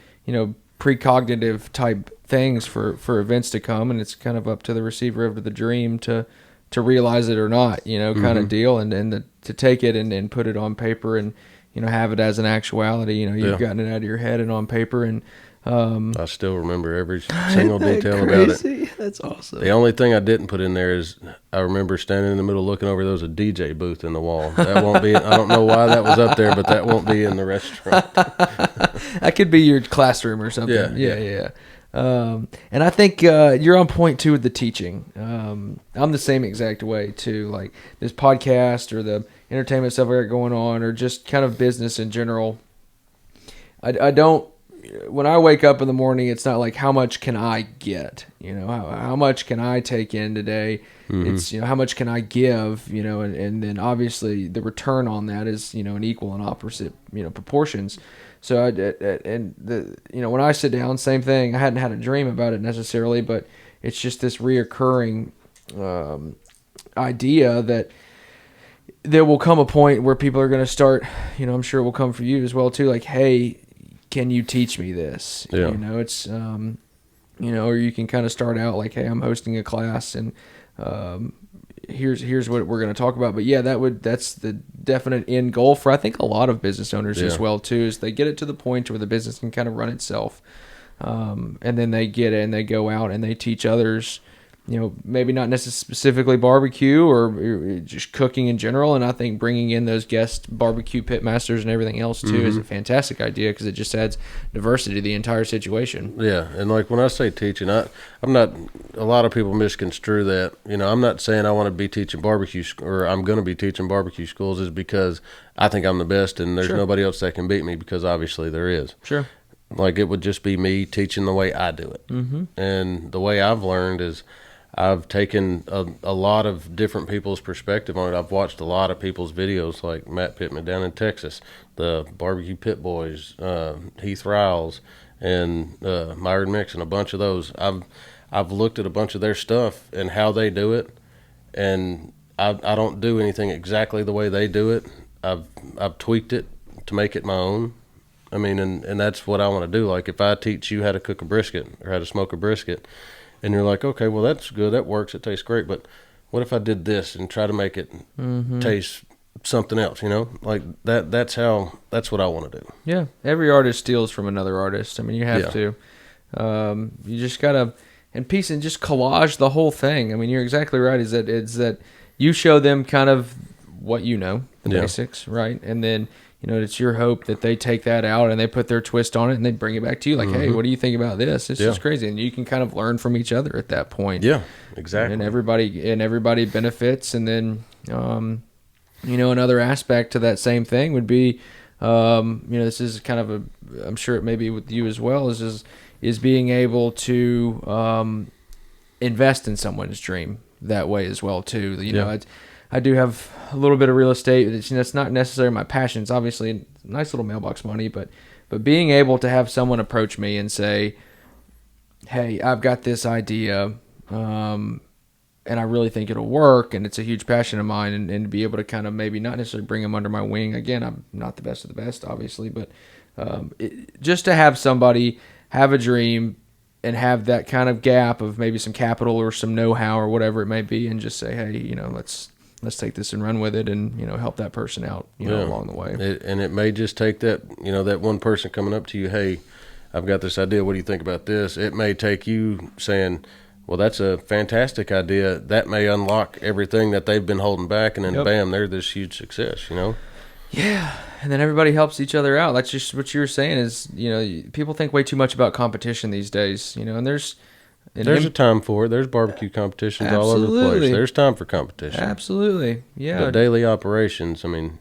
precognitive type things for events to come, and it's kind of up to the receiver of the dream to realize it or not, kind of deal, and to take it and put it on paper and, have it as an actuality. You've gotten it out of your head and on paper, and I still remember every single detail about it. That's awesome. The only thing I didn't put in there is I remember standing in the middle looking over, there was a DJ booth in the wall. That won't be, I don't know why that was up there, but that won't be in the restaurant. That could be your classroom or something. Yeah. And I think you're on point too with the teaching. I'm the same exact way too. Like this podcast or the entertainment stuff we got going on, or just kind of business in general. I don't. When I wake up in the morning, it's not like how much can I get. How much can I take in today. It's how much can I give. And then obviously the return on that is an equal and opposite proportions. So when I sit down, same thing. I hadn't had a dream about it necessarily, but it's just this reoccurring idea that there will come a point where people are going to start. I'm sure it will come for you as well too. Like, hey, can you teach me this? Yeah. It's or you can kind of start out like, hey, I'm hosting a class and here's what we're going to talk about. But yeah, that's the definite end goal for I think a lot of business owners as well too, is they get it to the point where the business can kind of run itself, and then they get it and they go out and they teach others, maybe not necessarily specifically barbecue or just cooking in general. And I think bringing in those guest barbecue pit masters and everything else too is a fantastic idea, because it just adds diversity to the entire situation. Yeah, and like when I say teaching, I'm not. A lot of people misconstrue that. I'm not saying I want to be teaching barbecue or I'm going to be teaching barbecue schools is because I think I'm the best and there's nobody else that can beat me, because obviously there is. Sure. Like it would just be me teaching the way I do it, and the way I've learned is. I've taken a lot of different people's perspective on it. I've watched a lot of people's videos, like Matt Pittman down in Texas, the Barbecue Pit Boys, Heath Riles, and Myron Mix, and a bunch of those. I've looked at a bunch of their stuff and how they do it, and I don't do anything exactly the way they do it. I've tweaked it to make it my own. I mean, and that's what I want to do. Like if I teach you how to cook a brisket or how to smoke a brisket, and you're like, okay, well, that's good. That works. It tastes great. But what if I did this and try to make it taste something else, Like that's what I want to do. Yeah. Every artist steals from another artist. I mean, you have to. You just got to, and piece and just collage the whole thing. I mean, you're exactly right. It's that you show them kind of what the basics, right? And then, it's your hope that they take that out and they put their twist on it and they bring it back to you like, hey, what do you think about this? This is crazy. And you can kind of learn from each other at that point. Yeah, exactly. And everybody benefits. And then, another aspect to that same thing would be, this is kind of I'm sure it may be with you as well, is is being able to invest in someone's dream that way as well too. You know, I do have a little bit of real estate. It's not necessarily my passion. It's obviously nice little mailbox money, but being able to have someone approach me and say, hey, I've got this idea, and I really think it'll work, and it's a huge passion of mine, and to be able to kind of maybe not necessarily bring them under my wing. Again, I'm not the best of the best, obviously, but just to have somebody have a dream and have that kind of gap of maybe some capital or some know-how or whatever it may be, and just say, hey, you know, let's take this and run with it, and, you know, help that person out, you know, along the way. And it may just take that, you know, that one person coming up to you, hey, I've got this idea. What do you think about this? It may take you saying, well, that's a fantastic idea. That may unlock everything that they've been holding back, and then bam, they're this huge success, you know? Yeah, and then everybody helps each other out. That's just what you were saying is, you know, people think way too much about competition these days, you know, and there's a time for it. There's barbecue competitions all over the place. There's time for competition. Absolutely, yeah. But daily operations, I mean,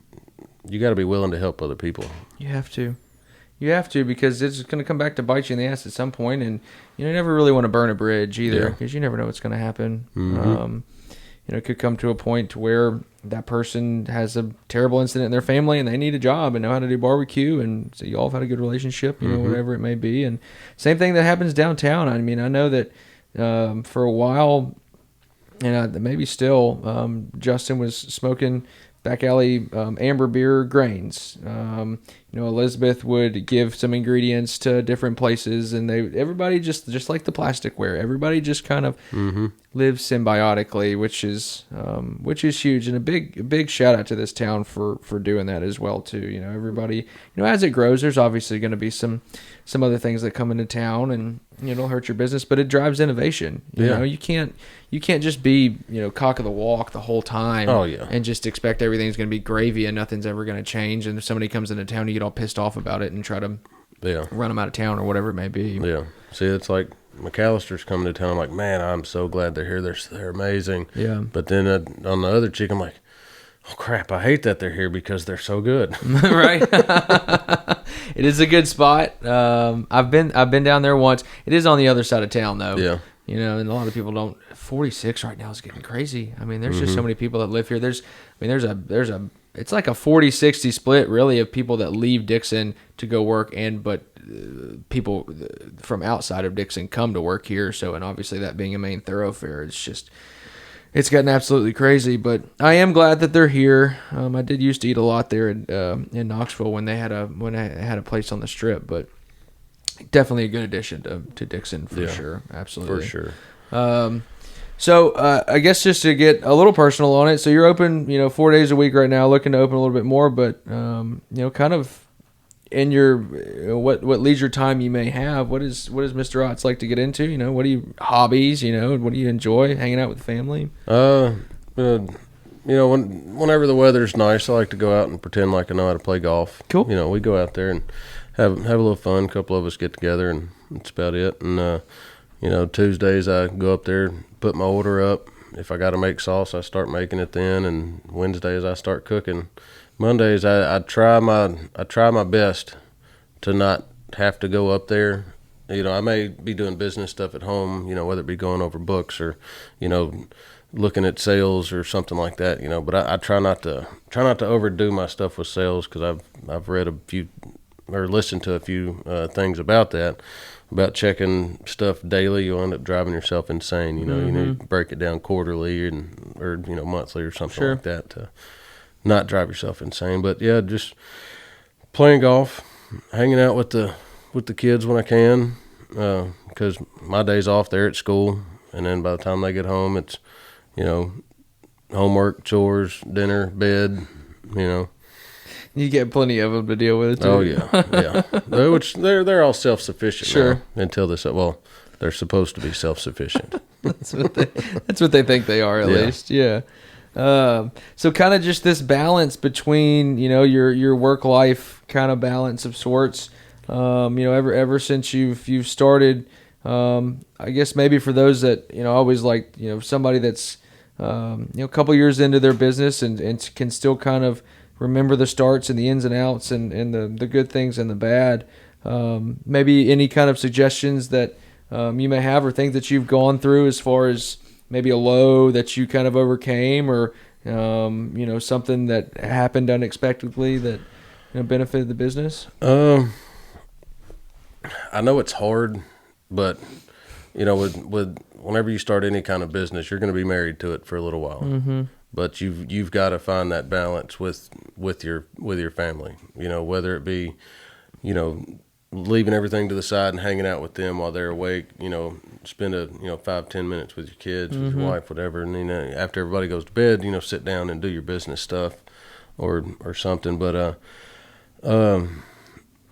you got to be willing to help other people. You have to. You have to, because it's going to come back to bite you in the ass at some point, and you never really want to burn a bridge either, because you never know what's going to happen. Mm-hmm. You know, it could come to a point to where that person has a terrible incident in their family, and they need a job and know how to do barbecue, and so you all have had a good relationship, you know, whatever it may be. And same thing that happens downtown. I mean, I know that for a while, and maybe still, Justin was smoking back alley amber beer grains. You know, Elizabeth would give some ingredients to different places, and everybody just like the plasticware. Everybody just kind of lives symbiotically, which is huge, and a big shout out to this town for doing that as well too. You know, everybody, you know, as it grows, there's obviously going to be some other things that come into town, and you know, it'll hurt your business, but it drives innovation. You know, you can't just be, you know, cock of the walk the whole time. Oh yeah, and just expect everything's going to be gravy and nothing's ever going to change. And if somebody comes into town, you get all pissed off about it and try to run them out of town or whatever it may be. Yeah. See, it's like McAllister's coming to town. I'm like, man, I'm so glad they're here. They're amazing. Yeah. But then on the other cheek, I'm like, oh crap, I hate that they're here because they're so good. Right. It is a good spot. I've been down there once. It is on the other side of town though. Yeah. You know, and a lot of people don't. 46 right now is getting crazy. I mean, there's just so many people that live here. There's it's like a 40-60 split really of people that leave Dickson to go work, but people from outside of Dickson come to work here. So, and obviously that being a main thoroughfare, it's gotten absolutely crazy. But I am glad that they're here. I did used to eat a lot there in Knoxville when I had a place on the Strip, but definitely a good addition to Dickson for sure. Absolutely. For sure. So I guess just to get a little personal on it, so you're open, you know, 4 days a week right now, looking to open a little bit more, but you know, kind of in your what leisure time you may have, what does Mr. Otts like to get into? You know, what are you hobbies? You know, what do you enjoy hanging out with the family? You know, whenever the weather's nice, I like to go out and pretend like I know how to play golf. Cool. You know, we go out there and have a little fun. A couple of us get together, and that's about it. And you know, Tuesdays I go up there, put my order up. If I got to make sauce, I start making it then. And Wednesdays I start cooking. Mondays I try my best to not have to go up there. You know, I may be doing business stuff at home. You know, whether it be going over books or, you know, looking at sales or something like that. You know, but I try not to overdo my stuff with sales, because I've read a few or listened to a few things about that. About checking stuff daily, you'll end up driving yourself insane. You know, you need to break it down quarterly or you know, monthly or something like that to not drive yourself insane. But yeah, just playing golf, hanging out with the kids when I can, because my days off, they're at school, and then by the time they get home, it's, you know, homework, chores, dinner, bed, you know. You get plenty of them to deal with, too. Oh, yeah. Which they're all self-sufficient now, until this. Well, they're supposed to be self-sufficient. That's what they think they are, at least. Yeah. So kind of just this balance between, you know, your work-life kind of balance of sorts. You know, ever since you've started, I guess maybe for those that, you know, always like, you know, somebody that's, you know, a couple years into their business and can still kind of remember the starts and the ins and outs and the good things and the bad. maybe any kind of suggestions that you may have, or things that you've gone through as far as maybe a low that you kind of overcame, or something that happened unexpectedly that benefited the business. I know it's hard, but with whenever you start any kind of business, you're going to be married to it for a little while. Mm-hmm. But you've got to find that balance with your family. Whether it be leaving everything to the side and hanging out with them while they're awake. Spend 5-10 minutes with your kids, with your wife, whatever. And after everybody goes to bed, sit down and do your business stuff, or something. But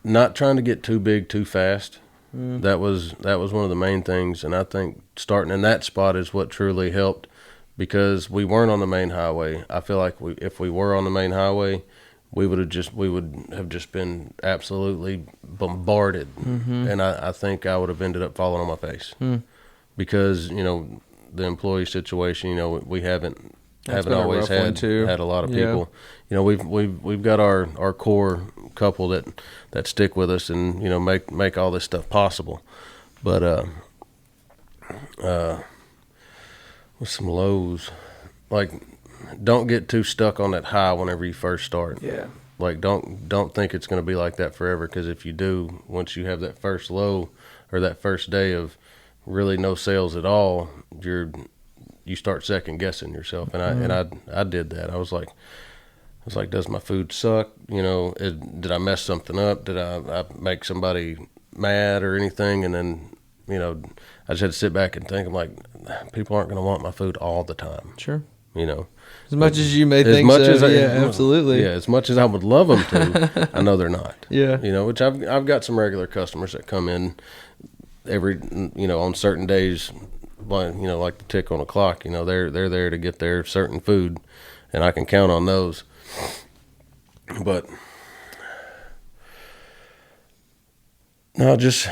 not trying to get too big too fast. That was one of the main things, and I think starting in that spot is what truly helped, because we weren't on the main highway. I feel like if we were on the main highway, we would have just been absolutely bombarded, and I think I would have ended up falling on my face, because the employee situation. We haven't always had a lot of people. Yeah. We've got our core couple that stick with us and make all this stuff possible. But with some lows, like, don't get too stuck on that high whenever you first start. Yeah. Like, don't think it's going to be like that forever, because if you do, once you have that first low or that first day of really no sales at all, you start second guessing yourself. And I did that. I was like, does my food suck? Did I mess something up? Did I make somebody mad or anything? And then, I just had to sit back and think. I'm like, people aren't going to want my food all the time. Sure. As much as you may think so. Absolutely. Yeah, as much as I would love them to, I know they're not. Yeah. Which I've got some regular customers that come in every, on certain days, like the tick on a clock. They're there to get their certain food, and I can count on those. But no, just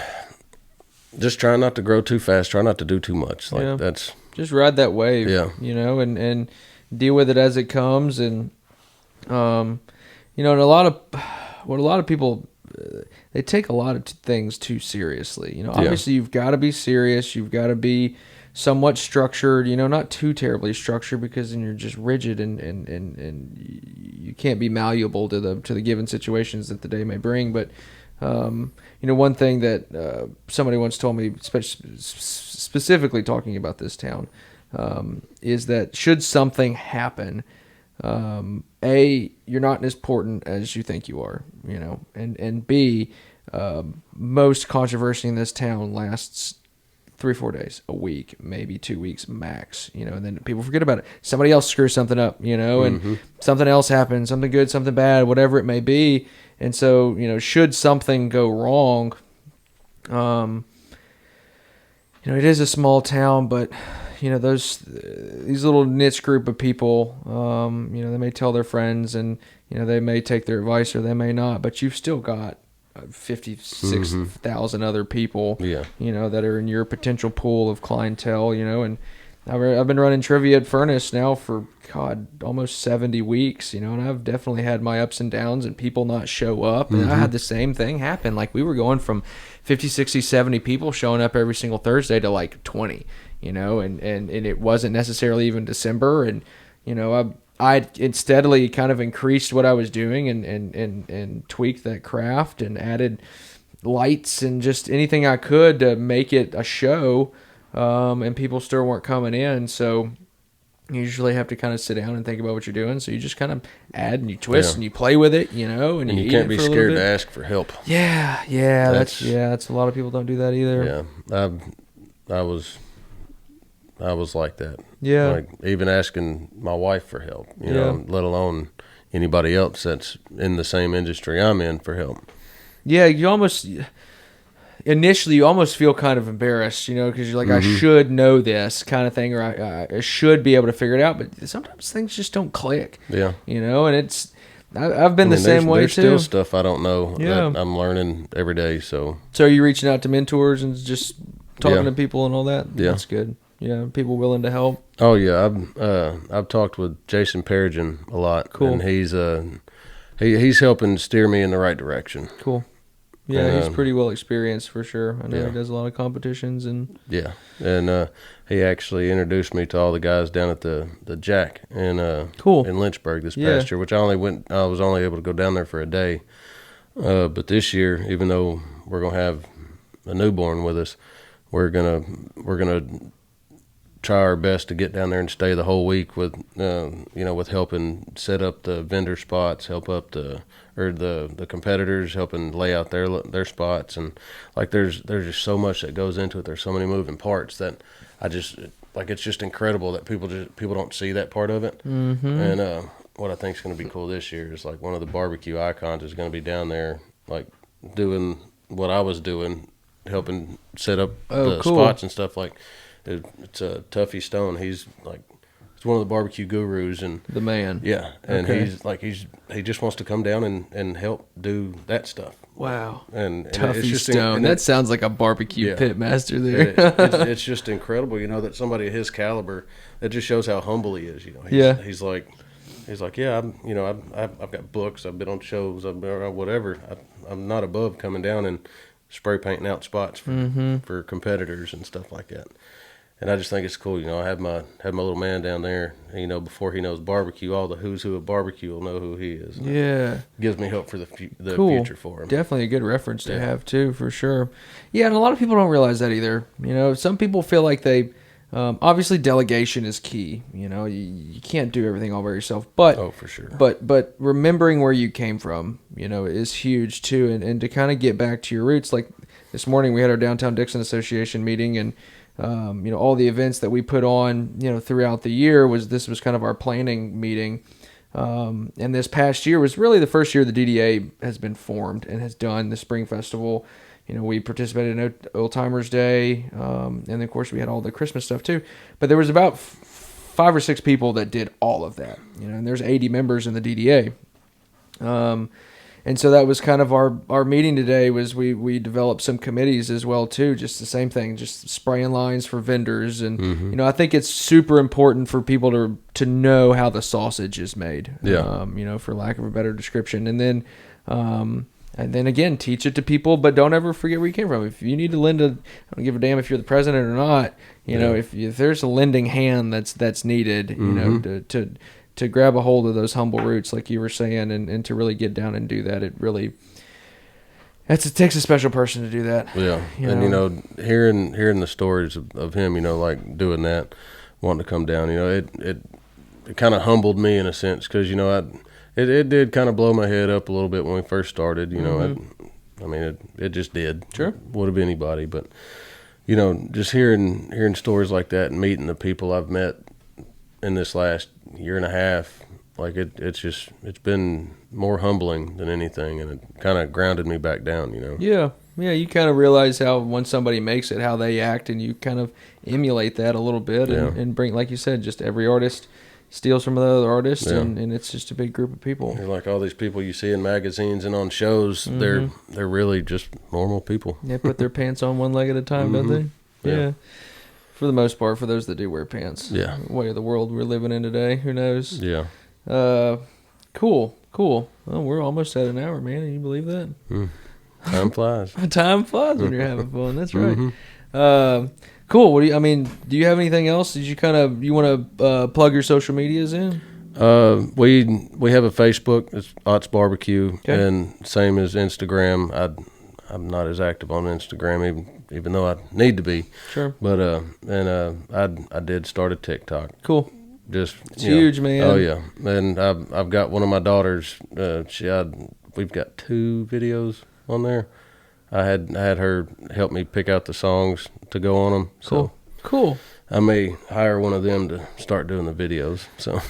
try not to grow too fast. Try not to do too much. That's just ride that wave. Yeah. And deal with it as it comes. And and a lot of people, they take a lot of things too seriously. Obviously you've got to be serious. You've got to be somewhat structured, not too terribly structured, because then you're just rigid and you can't be malleable to the given situations that the day may bring. But one thing that somebody once told me, specifically talking about this town, is that should something happen, A, you're not as important as you think you are, and B, most controversy in this town lasts 3-4 days, a week, maybe 2 weeks max, and then people forget about it. Somebody else screws something up, and something else happens, something good, something bad, whatever it may be. And so, should something go wrong, it is a small town, but these little niche group of people, they may tell their friends, and they may take their advice or they may not, but you've still got 56,000 other people, that are in your potential pool of clientele, and I've been running trivia at Furnace now for, almost 70 weeks, and I've definitely had my ups and downs and people not show up. And I had the same thing happen. Like, we were going from 50, 60, 70 people showing up every single Thursday to like 20, and it wasn't necessarily even December. And, I steadily kind of increased what I was doing and tweaked that craft and added lights and just anything I could to make it a show. And people still weren't coming in. So you usually have to kind of sit down and think about what you're doing. So you just kind of add and you twist and you play with it, and you can't be scared to ask for help. Yeah. That's a lot of people don't do that either. Yeah. I was like that. Yeah. Like, even asking my wife for help, let alone anybody else that's in the same industry I'm in for help. Yeah. Initially, you almost feel kind of embarrassed, because you're like, I should know this kind of thing, or I should be able to figure it out. But sometimes things just don't click. Yeah. And I've been the same way too. There's still stuff I don't know that I'm learning every day. So are you reaching out to mentors and just talking to people and all that? Yeah. That's good. Yeah. People willing to help. Oh yeah. I've talked with Jason Perigin a lot. Cool. And he's helping steer me in the right direction. Cool. Yeah, he's pretty well experienced for sure. I know Yeah. he does a lot of competitions and Yeah, and he actually introduced me to all the guys down at the Jack Cool. in Lynchburg this Yeah. past year, which I was only able to go down there for a day. But this year, even though we're gonna have a newborn with us, we're gonna try our best to get down there and stay the whole week with with helping set up the vendor spots, help up the competitors, helping lay out their spots, and like there's just so much that goes into it. There's so many moving parts that it's just incredible that people don't see that part of it. Mm-hmm. And what I think is going to be cool this year is like one of the barbecue icons is going to be down there, like doing what I was doing, helping set up the cool. spots and stuff. Like it's a Tuffy Stone. He's one of the barbecue gurus and the man. Yeah, and Okay. he just wants to come down and help do that stuff. Wow. And Tuffy it's just Stone. That sounds like a barbecue pit master there. it's just incredible, that somebody of his caliber. It just shows how humble he is. He's like, yeah, I've got books, I've been on shows, I've been whatever. I'm not above coming down and spray painting out spots for competitors and stuff like that. And I just think it's cool. I have my little man down there. Before he knows barbecue, all the who's who of barbecue will know who he is. Yeah, gives me hope for the cool. future for him. Definitely a good reference to have too, for sure. Yeah, and a lot of people don't realize that either. Some people feel like they obviously delegation is key. You can't do everything all by yourself, but for sure. But remembering where you came from, is huge too, and to kind of get back to your roots. Like this morning, we had our Downtown Dickson Association meeting, and all the events that we put on, throughout the year this was kind of our planning meeting. And this past year was really the first year the DDA has been formed and has done the Spring Festival. We participated in Old Timers Day, and then of course we had all the Christmas stuff too. But there was about 5 or 6 people that did all of that, and there's 80 members in the DDA. And so that was kind of our meeting today. Was we developed some committees as well too. Just the same thing, just spraying lines for vendors, and I think it's super important for people to know how the sausage is made. Yeah. For lack of a better description, and then again teach it to people, but don't ever forget where you came from. If you need to lend I don't give a damn if you're the president or not. If there's a lending hand that's needed, to grab a hold of those humble roots, like you were saying, and to really get down and do that, it takes a special person to do that. Yeah, hearing the stories of him, like doing that, wanting to come down, it kind of humbled me in a sense, because it did kind of blow my head up a little bit when we first started. It just did. Sure, would have anybody, but just hearing stories like that and meeting the people I've met in this last year and a half, like it's been more humbling than anything, and it kind of grounded me back down. Yeah, you kind of realize how when somebody makes it, how they act, and you kind of emulate that a little bit, and bring, like you said, just every artist steals from the other artist, and it's just a big group of people. You're like all these people you see in magazines and on shows, they're really just normal people. They put their pants on one leg at a time, don't they? Yeah. For the most part, for those that do wear pants. Yeah. The way of the world we're living in today, who knows? Yeah. Cool. Well, we're almost at an hour, man. Can you believe that? Time flies. Time flies when you're having fun. That's right. Cool. Do you have anything else? Did you want to plug your social medias in? We have a Facebook. It's Otts BBQ, okay. And same as Instagram. I'm not as active on Instagram, even though I need to be. Sure. But I did start a TikTok. Cool. It's huge, man. Oh yeah, and I've got one of my daughters. We've got 2 videos on there. I had her help me pick out the songs to go on them. Cool. I may hire one of them to start doing the videos. So.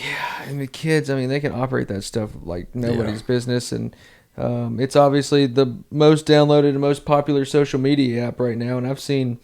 Yeah, and the kids, they can operate that stuff like nobody's business, and it's obviously the most downloaded and most popular social media app right now. And I've seen,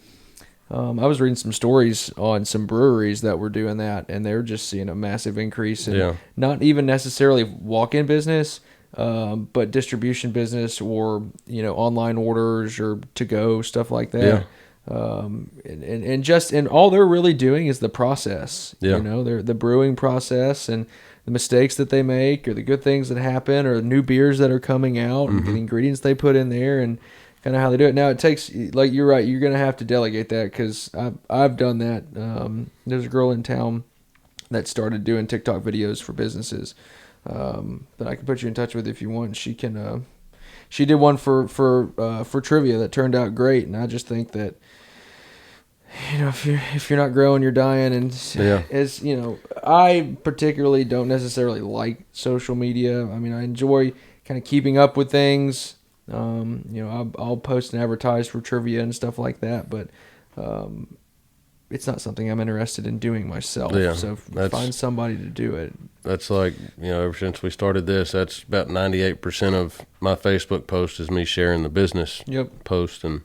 I was reading some stories on some breweries that were doing that, and they're just seeing a massive increase in not even necessarily walk-in business, but distribution business, or online orders or to-go stuff like that. And all they're really doing is the process. They're the brewing process, and the mistakes that they make or the good things that happen or new beers that are coming out and the ingredients they put in there and kind of how they do it. Now it takes, like you're right, you're going to have to delegate that because I've done that. There's a girl in town that started doing TikTok videos for businesses that I can put you in touch with if you want. She can. She did one for trivia that turned out great, and I just think that if you're not growing, you're dying. And as I particularly don't necessarily like social media. I mean, I enjoy kind of keeping up with things. I'll post and advertise for trivia and stuff like that, but it's not something I'm interested in doing myself. Yeah, so find somebody to do it. That's like, ever since we started this, that's about 98% of my Facebook post is me sharing the business post, and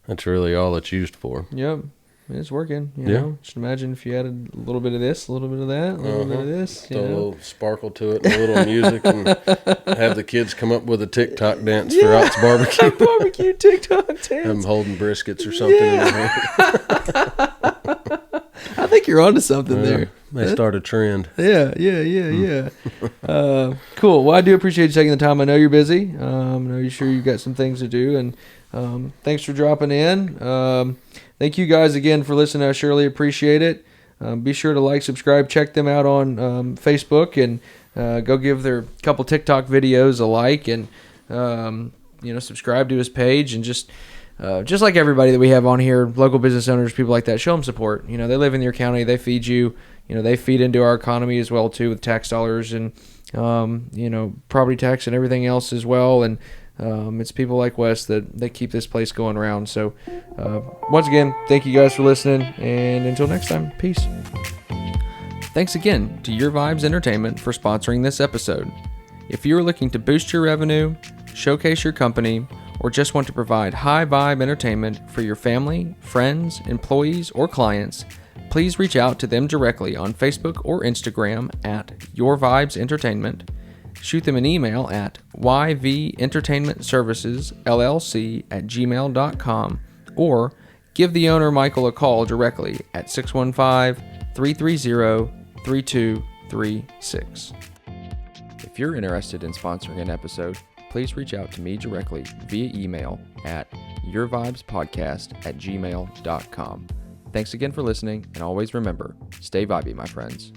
that's really all it's used for. Yep. It's working. You know? Just imagine if you added a little bit of this, a little bit of that, a little bit of this. Throw a little sparkle to it, and a little music, and have the kids come up with a TikTok dance for Otts BBQ. Barbecue TikTok dance. I'm holding briskets or something in their hand. I think you're onto something there. They start a trend. Yeah. Cool. Well, I do appreciate you taking the time. I know you're busy. I know you're sure you've got some things to do, and thanks for dropping in. Thank you guys again for listening. I surely appreciate it. Be sure to like, subscribe, check them out on Facebook, and go give their couple TikTok videos a like, and subscribe to his page, and just like everybody that we have on here, local business owners, people like that, show them support. They live in your county, they feed you. They feed into our economy as well too with tax dollars and property tax and everything else as well. And it's people like Wes that keep this place going around. So once again, thank you guys for listening, and until next time, peace. Thanks again to Your Vibes Entertainment for sponsoring this episode. If you're looking to boost your revenue, showcase your company, or just want to provide high vibe entertainment for your family, friends, employees, or clients, please reach out to them directly on Facebook or Instagram at Your Vibes Entertainment. Shoot them an email at yventertainmentservicesllc@gmail.com, or give the owner Michael a call directly at 615-330-3236. If you're interested in sponsoring an episode, please reach out to me directly via email at yourvibespodcast@gmail.com. Thanks again for listening, and always remember, stay vibey, my friends.